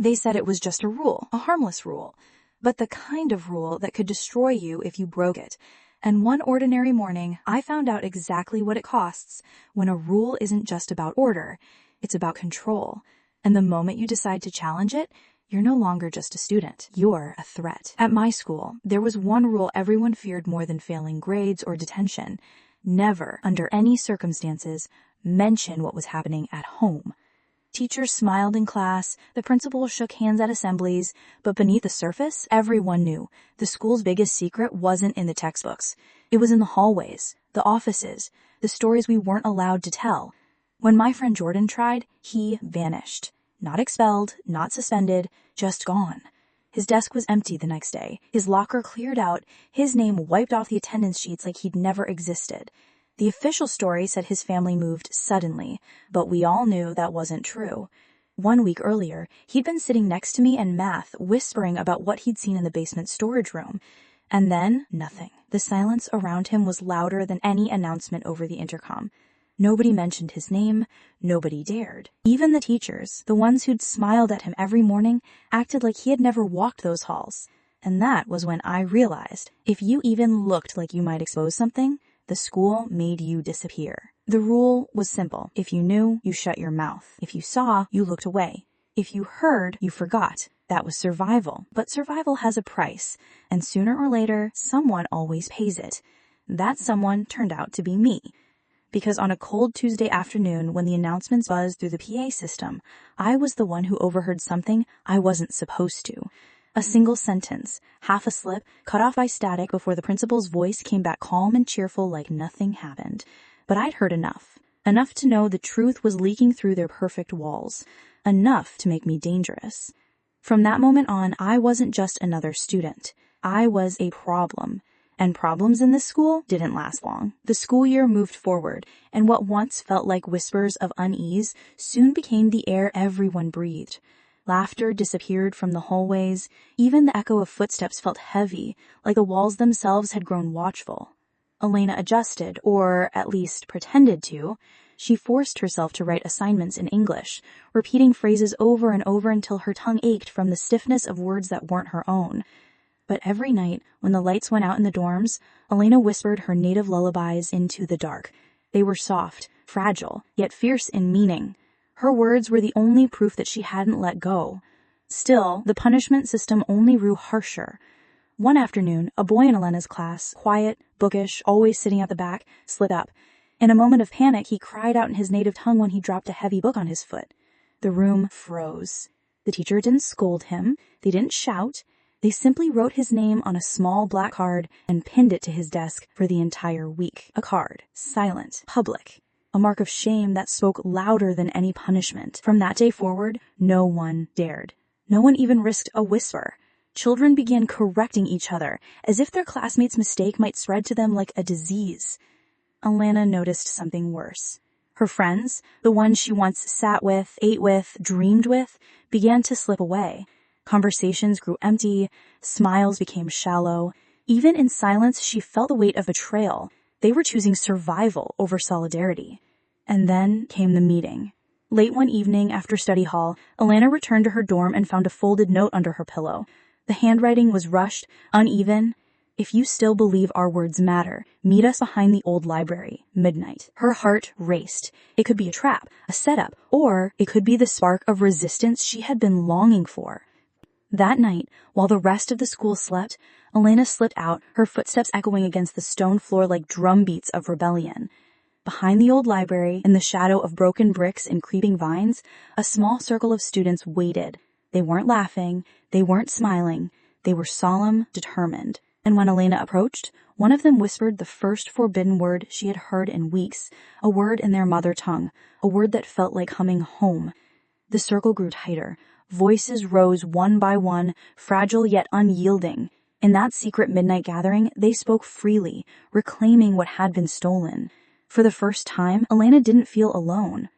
They said it was just a rule, a harmless rule, but the kind of rule that could destroy you if you broke it. And one ordinary morning, I found out exactly what it costs when a rule isn't just about order, it's about control. And the moment you decide to challenge it, you're no longer just a student. You're a threat. At my school, there was one rule everyone feared more than failing grades or detention. Never, under any circumstances, mention what was happening at home. Teachers smiled in class, the principal shook hands at assemblies, but beneath the surface, everyone knew the school's biggest secret wasn't in the textbooks. It was in the hallways, the offices, the stories we weren't allowed to tell. When my friend Jordan tried, he vanished. Not expelled, not suspended, just gone. His desk was empty the next day, his locker cleared out, his name wiped off the attendance sheets like he'd never existed. The official story said his family moved suddenly, but we all knew that wasn't true. 1 week earlier, he'd been sitting next to me in math, whispering about what he'd seen in the basement storage room. And then, nothing. The silence around him was louder than any announcement over the intercom. Nobody mentioned his name, nobody dared. Even the teachers, the ones who'd smiled at him every morning, acted like he had never walked those halls. And that was when I realized, if you even looked like you might expose something, the school made you disappear. The rule was simple. If you knew, you shut your mouth. If you saw, you looked away. If you heard, you forgot. That was survival. But survival has a price, and sooner or later, someone always pays it. That someone turned out to be me. Because on a cold Tuesday afternoon, when the announcements buzzed through the PA system, I was the one who overheard something I wasn't supposed to. A single sentence, half a slip, cut off by static before the principal's voice came back calm and cheerful like nothing happened. But I'd heard enough. Enough to know the truth was leaking through their perfect walls. Enough to make me dangerous. From that moment on, I wasn't just another student. I was a problem. And problems in this school didn't last long. The school year moved forward, and what once felt like whispers of unease soon became the air everyone breathed. Laughter disappeared from the hallways. Even the echo of footsteps felt heavy, like the walls themselves had grown watchful. Elena adjusted, or at least pretended to. She forced herself to write assignments in English, repeating phrases over and over until her tongue ached from the stiffness of words that weren't her own. But every night, when the lights went out in the dorms, Elena whispered her native lullabies into the dark. They were soft, fragile, yet fierce in meaning. Her words were the only proof that she hadn't let go. Still, the punishment system only grew harsher. One afternoon, a boy in Elena's class, quiet, bookish, always sitting at the back, slipped up. In a moment of panic, he cried out in his native tongue when he dropped a heavy book on his foot. The room froze. The teacher didn't scold him. They didn't shout. They simply wrote his name on a small black card and pinned it to his desk for the entire week. A card, silent, public. A mark of shame that spoke louder than any punishment. From that day forward, no one dared. No one even risked a whisper. Children began correcting each other, as if their classmates' mistake might spread to them like a disease. Elena noticed something worse. Her friends, the ones she once sat with, ate with, dreamed with, began to slip away. Conversations grew empty, smiles became shallow. Even in silence, she felt the weight of betrayal. They were choosing survival over solidarity. And then came the meeting. Late one evening after study hall, Elena returned to her dorm and found a folded note under her pillow. The handwriting was rushed, uneven. If you still believe our words matter, meet us behind the old library, midnight. Her heart raced. It could be a trap, a setup, or it could be the spark of resistance she had been longing for. That night, while the rest of the school slept, Elena slipped out, her footsteps echoing against the stone floor like drumbeats of rebellion. Behind the old library, in the shadow of broken bricks and creeping vines, a small circle of students waited. They weren't laughing, they weren't smiling, they were solemn, determined. And when Elena approached, one of them whispered the first forbidden word she had heard in weeks, a word in their mother tongue, a word that felt like humming home. The circle grew tighter. Voices rose one by one, fragile yet unyielding. In that secret midnight gathering, they spoke freely, reclaiming what had been stolen. For the first time, Elena didn't feel alone.